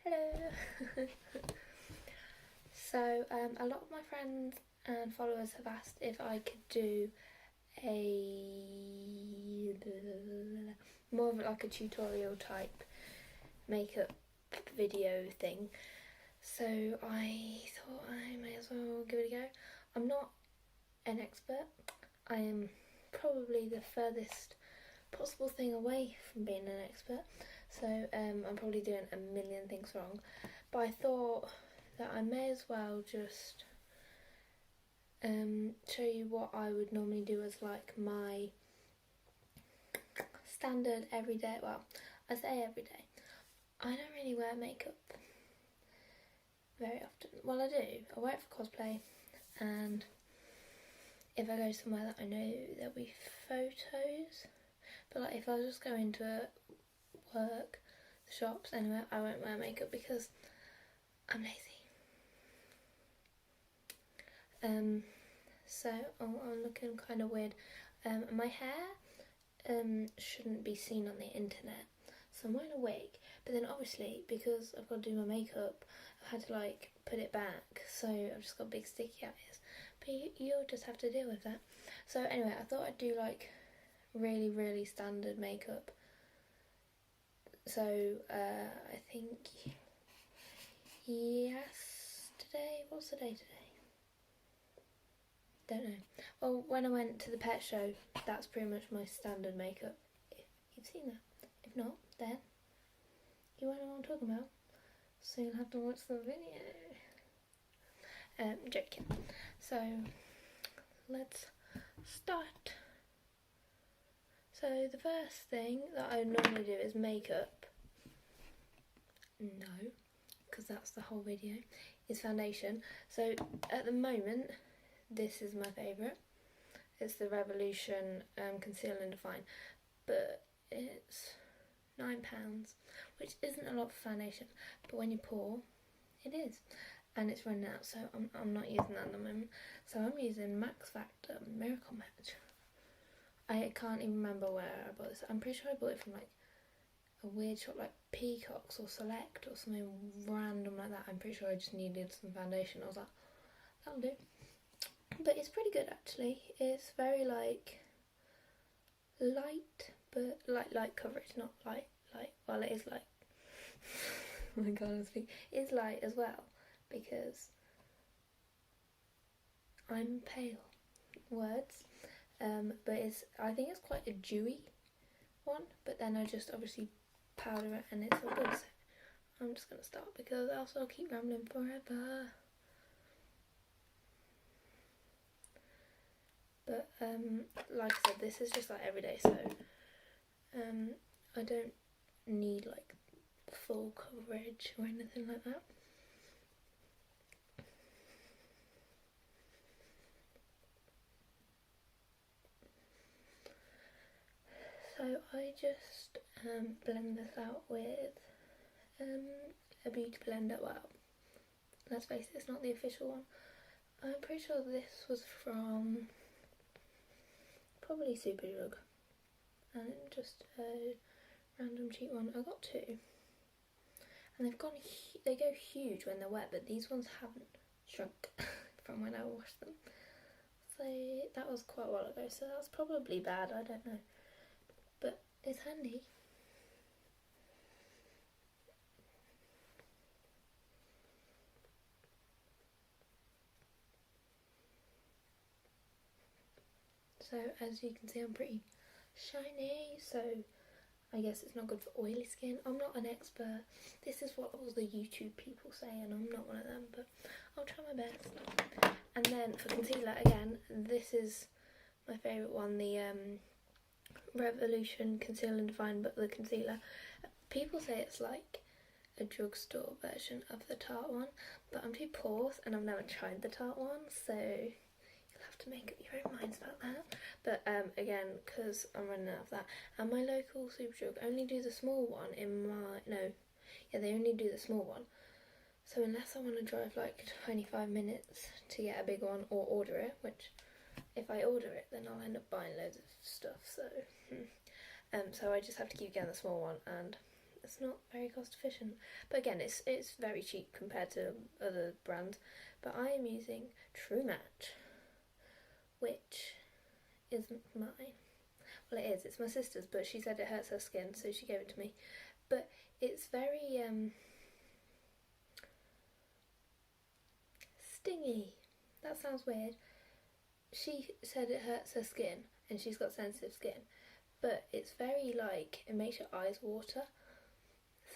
Hello. So a lot of my friends and followers have asked if I could do a more of like a tutorial type makeup video thing. So I thought I may as well give it a go. I'm not an expert. I am probably the furthest possible thing away from being an expert. So I'm probably doing a million things wrong. But I thought that I may as well just show you what I would normally do as like my standard everyday, well, I say everyday. I don't really wear makeup very often. Well, I do. I wear it for cosplay, and if I go somewhere that I know there'll be photos. But like if I just go into work, the shops, anywhere, I won't wear makeup because I'm lazy. So I'm looking kind of weird. My hair shouldn't be seen on the internet, so I'm wearing a wig. But then obviously, because I've got to do my makeup, I've had to like put it back, so I've just got big sticky eyes. But you'll just have to deal with that. So anyway, I thought I'd do like really standard makeup. So I think yesterday, what's the day today? Don't know. Well, when I went to the pet show, that's pretty much my standard makeup. If you've seen that. If not, then you won't know what I'm talking about. So you'll have to watch the video. Joking. So let's start. So the first thing that I normally do is makeup. No, because that's the whole video. Is foundation. So at the moment, this is my favourite. It's the Revolution Conceal and Define, but it's £9, which isn't a lot for foundation, but when you pour, it is. And it's running out, so I'm not using that at the moment. So I'm using Max Factor Miracle Match. I can't even remember where I bought this. I'm pretty sure I bought it from like a weird shop like Peacocks or Select or something random like that. I'm pretty sure I just needed some foundation. I was like, that'll do. But it's pretty good actually. It's very like light, but light coverage, not light. Well, it is light. Oh my god, it is light as well because I'm pale. Words. But I think it's quite a dewy one. But then I just obviously powder it and it's all good. So I'm just gonna start because else I'll keep rambling forever. But like I said, this is just like every day, so I don't need like full coverage or anything like that. So I just blend this out with a beauty blender. Well, let's face it, it's not the official one. I'm pretty sure this was from probably Superdrug, and just a random cheap one. I got two, and they go huge when they're wet, but these ones haven't shrunk from when I washed them. So that was quite a while ago, so that's probably bad, I don't know, but it's handy. So as you can see, I'm pretty shiny, so I guess it's not good for oily skin. I'm not an expert. This is what all the YouTube people say, and I'm not one of them, but I'll try my best. And then for concealer, again, this is my favourite one, the Revolution Conceal and Define, but the concealer. People say it's like a drugstore version of the Tarte one, but I'm too poor and I've never tried the Tarte one, so you'll have to make up your own minds about that. But again, because I'm running out of that, and my local Superdrug only do the small one they only do the small one. So unless I want to drive like 25 minutes to get a big one or order it, which if I order it then I'll end up buying loads of stuff, so so I just have to keep getting the small one, and it's not very cost efficient. But again, it's very cheap compared to other brands. But I am using True Match, which isn't mine. Well, it is. It's my sister's, but she said it hurts her skin, so she gave it to me. But it's very stingy. That sounds weird. She said it hurts her skin, and she's got sensitive skin. But it's very like, it makes your eyes water.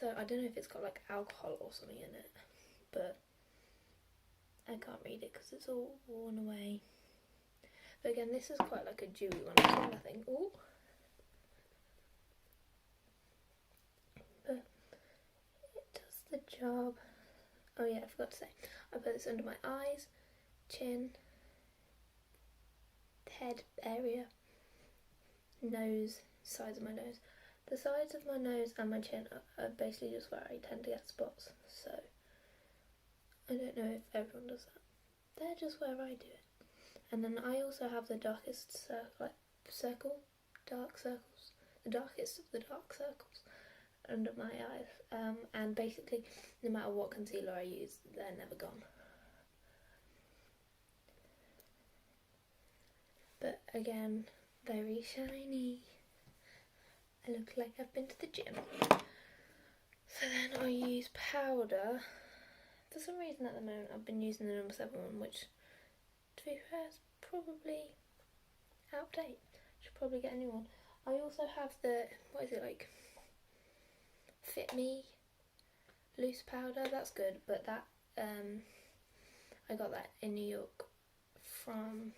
So I don't know if it's got like alcohol or something in it, but I can't read it because it's all worn away. But again, this is quite like a dewy one as well, I think. Ooh. But it does the job. Oh yeah, I forgot to say. I put this under my eyes, chin, head area, nose, sides of my nose. The sides of my nose and my chin are basically just where I tend to get spots. So I don't know if everyone does that. They're just where I do it. And then I also have the darkest dark circles, the darkest of the dark circles under my eyes. And basically, no matter what concealer I use, they're never gone. But again, very shiny. I look like I've been to the gym. So then I use powder. For some reason at the moment I've been using the number 7 one, which to be fair is probably out of date. Should probably get a new one. I also have the, what is it, like Fit Me loose powder. That's good, but that I got that in New York from,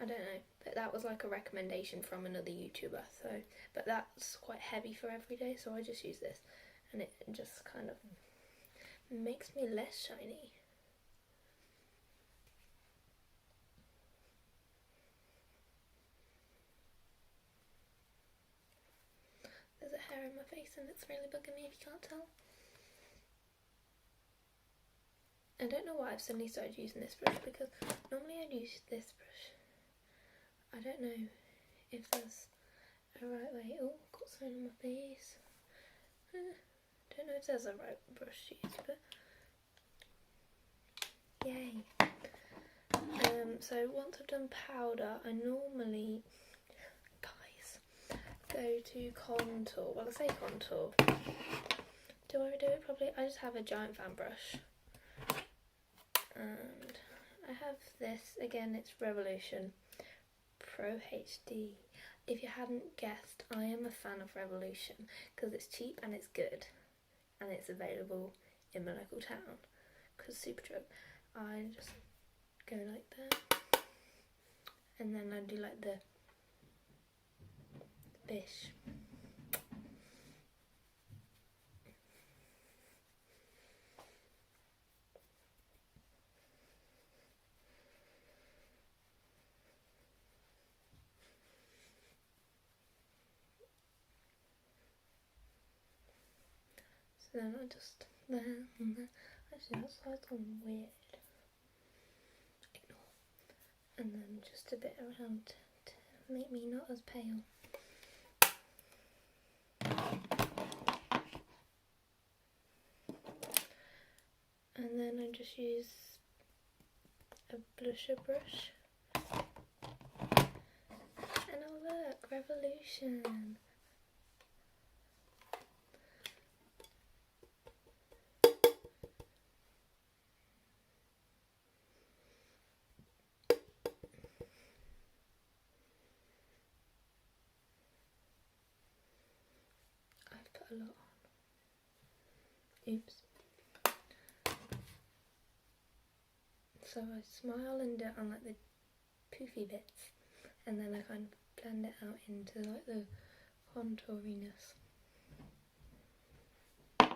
I don't know, but that was like a recommendation from another YouTuber. So, but that's quite heavy for every day, so I just use this, and it just kind of makes me less shiny. There's a hair in my face and it's really bugging me if you can't tell. I don't know why I've suddenly started using this brush, because normally I'd use this brush. I don't know if there's a right way. Oh, got something on my face. Don't know if there's a right brush to use, but yay. So once I've done powder, I normally, guys, go to contour. Well, I say contour. Do I do it properly? I just have a giant fan brush. And I have this, again, it's Revolution Pro HD. If you hadn't guessed, I am a fan of Revolution because it's cheap and it's good, and it's available in my local town. Because Superdrug, I just go like that, and then I do like the fish. So then I just, actually that side's gone weird. Ignore. And then just a bit around to make me not as pale. And then I just use a blusher brush. And oh look, Revolution. I've put a lot on. Oops. So I smile and do it on like the poofy bits, and then I kind of blend it out into like the contouriness. I'm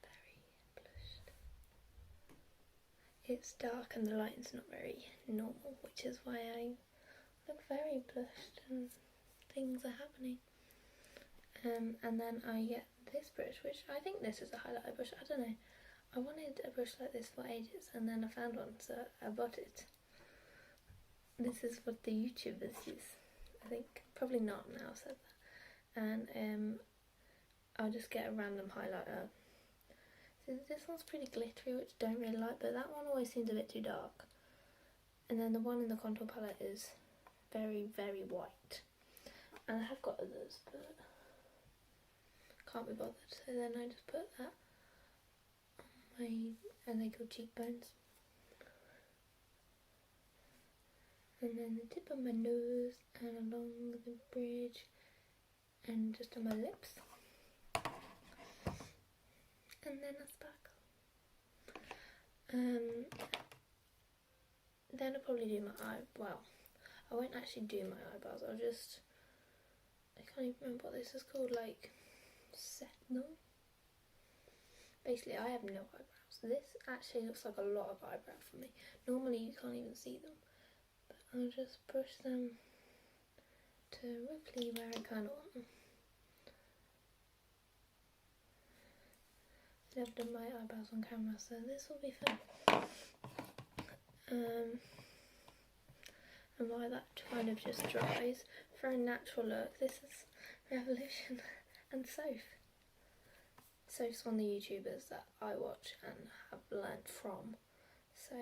very blushed. It's dark and the lighting's not very normal, which is why I look very blushed and things are happening. And then I get this brush, which I think this is a highlighter brush, I don't know. I wanted a brush like this for ages and then I found one, so I bought it. this is what the YouTubers use. I think probably not now. I've said that, and I'll just get a random highlighter. So this one's pretty glittery, which I don't really like, but that one always seems a bit too dark. And then the one in the contour palette is very, very white. And I have got others, but can't be bothered. So then I just put that on my, and they go cheekbones. And then the tip of my nose, and along the bridge, and just on my lips. And then a sparkle. Then I'll probably do my well, I won't actually do my eyebrows, I can't even remember what this is called, like, no? Basically, I have no eyebrows. This actually looks like a lot of eyebrow for me. Normally you can't even see them, but I'll just brush them to roughly where I kind of want them. I've never done my eyebrows on camera, so this will be fun. And while that kind of just dries, for a natural look, this is Revolution and Soph. Soph's one of the YouTubers that I watch and have learnt from, so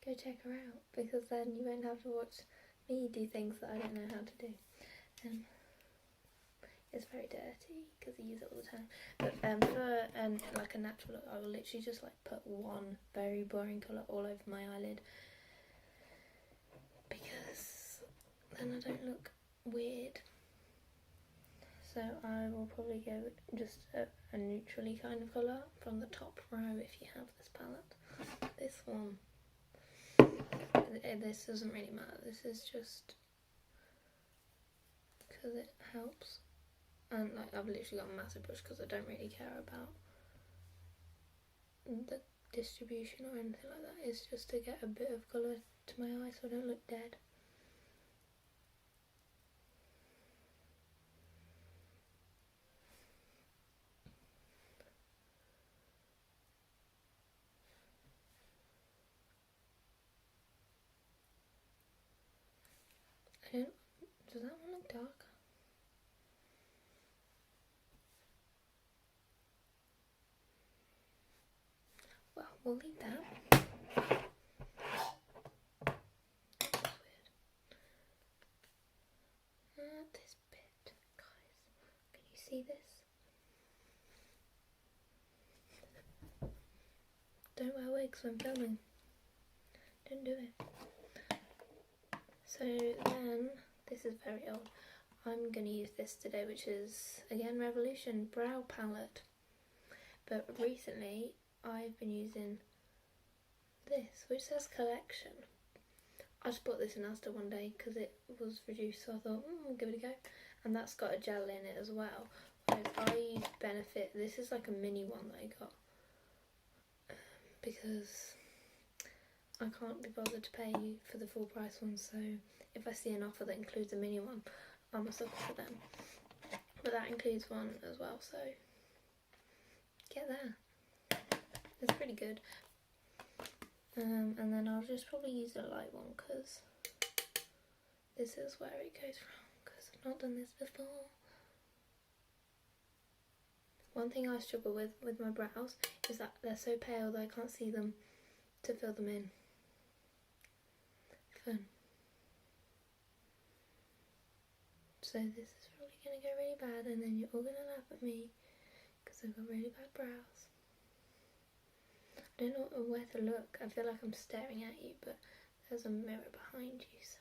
go check her out, because then you won't have to watch me do things that I don't know how to do. It's very dirty because I use it all the time. But for like a natural look, I will literally just like put one very boring colour all over my eyelid, because then I don't look weird. So I will probably go just a neutrally kind of colour from the top row if you have this palette. This one, this doesn't really matter. This is just because it helps. And like, I've literally got a massive brush because I don't really care about the distribution or anything like that. It's just to get a bit of colour to my eye so I don't look dead. Does that one look dark? Well, we'll leave that. That's weird. This bit, guys. Can you see this? Don't wear wigs when filming. Don't do it. So then, this is very old. I'm going to use this today, which is, again, Revolution Brow Palette. But recently, I've been using this, which says Collection. I just bought this in Asda one day because it was reduced, so I thought, I'll give it a go. And that's got a gel in it as well. Whereas I use Benefit. This is like a mini one that I got. Because I can't be bothered to pay for the full price one, so if I see an offer that includes a mini one, I'm a sucker for them. But that includes one as well, so get that. It's pretty good. And then I'll just probably use a light one because this is where it goes from, because I've not done this before. One thing I struggle with my brows is that they're so pale that I can't see them to fill them in. Fun. So this is probably going to go really bad, and then you're all going to laugh at me because I've got really bad brows. I don't know where to look. I feel like I'm staring at you, but there's a mirror behind you, so.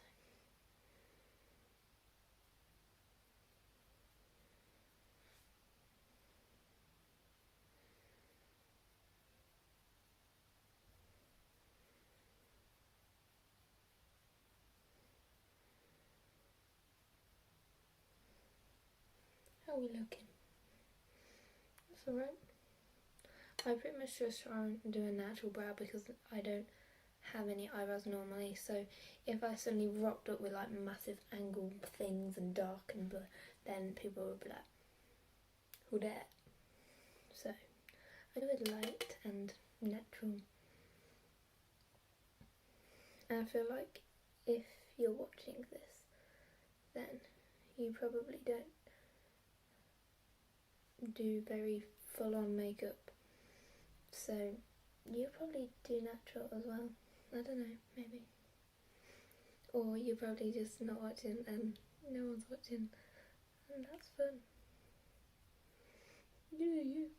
How are we looking? That's alright. I pretty much just try and do a natural brow because I don't have any eyebrows normally, so if I suddenly rocked up with like massive angled things and dark and blur, then people would be like, who dat? So I do it light and natural, and I feel like if you're watching this, then you probably don't do very full-on makeup, so you probably do natural as well. I don't know, maybe. Or you're probably just not watching and no one's watching, and that's fun. You.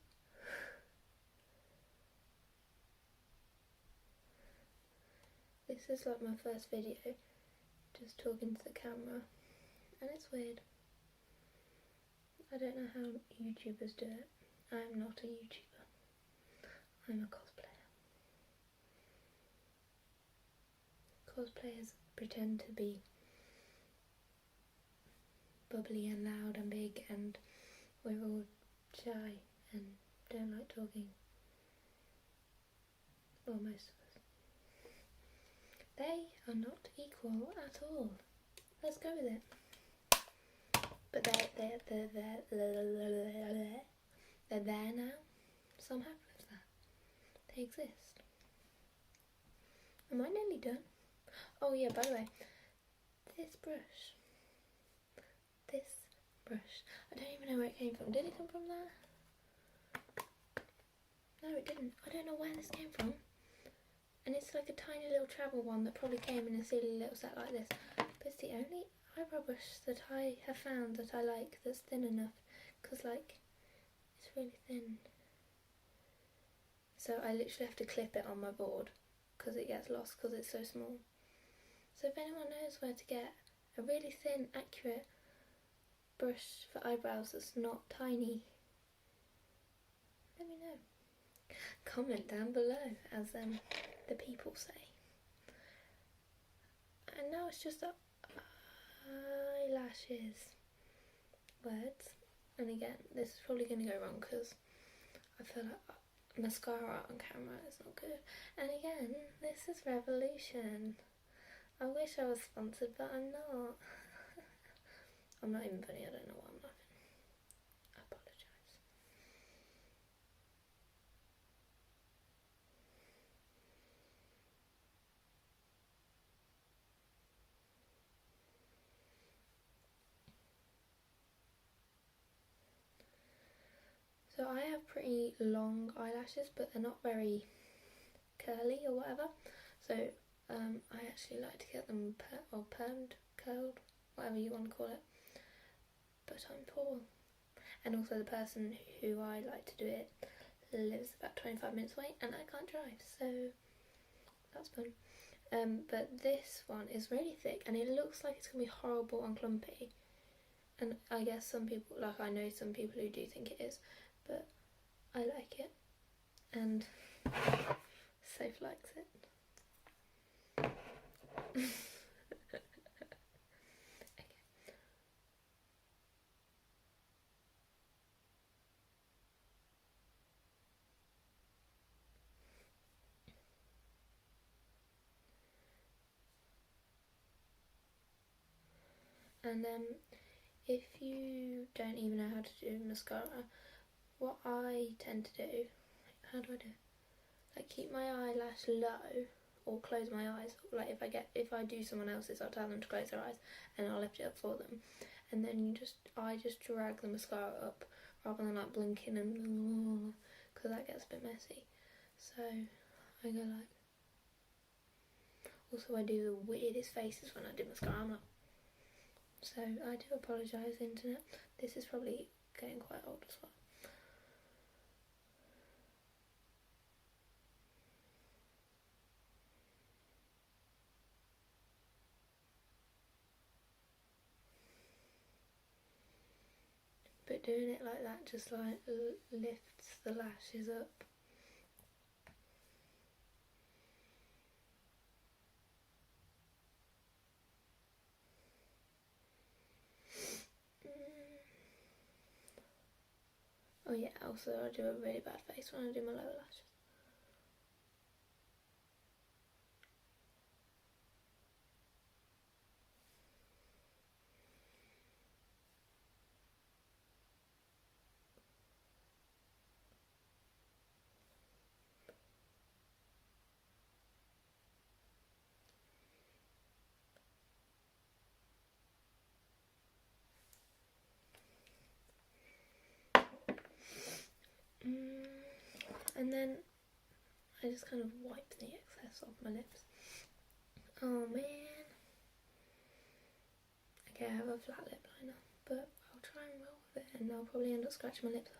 This is like my first video, just talking to the camera, and it's weird. I don't know how YouTubers do it. I'm not a YouTuber. I'm a cosplayer. Cosplayers pretend to be bubbly and loud and big, and we're all shy and don't like talking. Or most of us. They are not equal at all. Let's go with it. But they're there now, so I'm happy with that. They exist. Am I nearly done? Oh yeah, by the way, this brush, I don't even know where it came from. Did it come from there? No, it didn't. I don't know where this came from. And it's like a tiny little travel one that probably came in a silly little set like this. But it's the only eyebrow brush that I have found that I like, that's thin enough, because like it's really thin, so I literally have to clip it on my board because it gets lost because it's so small. So if anyone knows where to get a really thin, accurate brush for eyebrows that's not tiny, let me know. Comment down below, as the people say. And now it's just eyelashes words, and again this is probably going to go wrong because I feel like mascara on camera is not good. And again, this is Revolution. I wish I was sponsored, but I'm not. I'm not even funny, I don't know why I'm laughing. I apologise. So I have pretty long eyelashes, but they're not very curly or whatever. So I actually like to get them permed, curled, whatever you want to call it. But I'm poor. And also the person who I like to do it lives about 25 minutes away and I can't drive, so that's fun. But this one is really thick and it looks like it's going to be horrible and clumpy. And I guess some people, like I know some people who do think it is, but I like it. And Soph likes it. And if you don't even know how to do mascara, what I tend to do, how do I do it? Like keep my eyelash low or close my eyes. Like if I do someone else's, I'll tell them to close their eyes and I'll lift it up for them. And then I just drag the mascara up rather than like blinking and because that gets a bit messy. So I go like. Also I do the weirdest faces when I do mascara. I'm like. So I do apologise, internet. This is probably getting quite old as well. But doing it like that just like lifts the lashes up. Oh yeah, also I do a really bad face when I do my lower lashes. And then I just kind of wipe the excess off my lips. Oh man. Okay, I have a flat lip liner, but I'll try and roll with it and I'll probably end up scratching my lips off.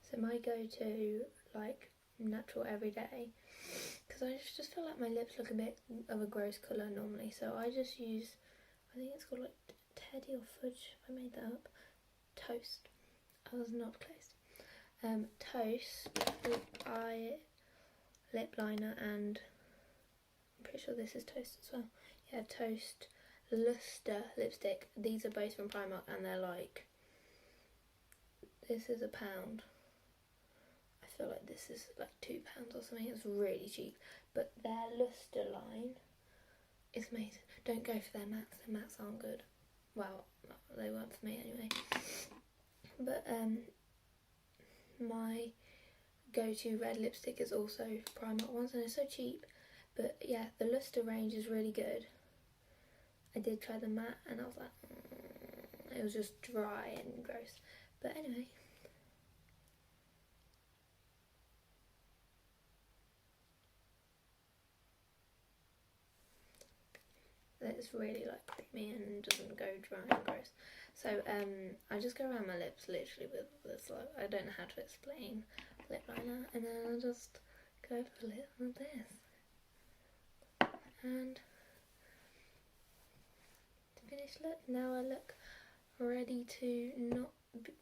So my go-to, like, natural everyday, because I just feel like my lips look a bit of a gross colour normally, so I just use, I think it's called like Teddy or Fudge, if I made that up, Toast. I was not close. Toast, eye lip liner, and I'm pretty sure this is Toast as well. Yeah, Toast Luster lipstick. These are both from Primark and they're like, this is £1. I feel like this is like £2 or something. It's really cheap, but their Luster line is amazing. Don't go for their mattes. Their mattes aren't good. Well, they weren't for me anyway. But my go-to red lipstick is also Primark ones, and it's so cheap. But yeah, the Luster range is really good. I did try the matte, and I was like, it was just dry and gross. But anyway. It's really like creamy and doesn't go dry and gross. So I just go around my lips literally with this, like, I don't know how to explain lip liner, and then I'll just go for a little of this. And to finish, look, now I look ready to not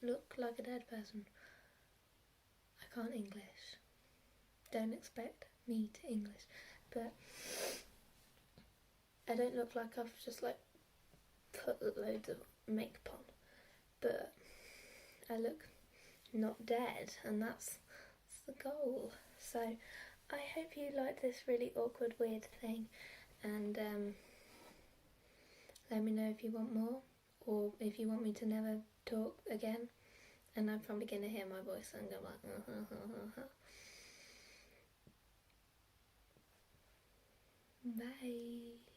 look like a dead person. I can't English. Don't expect me to English, but I don't look like I've just like put loads of makeup on, but I look not dead, and that's the goal. So I hope you like this really awkward, weird thing, and let me know if you want more, or if you want me to never talk again, and I'm probably going to hear my voice and go like, Bye.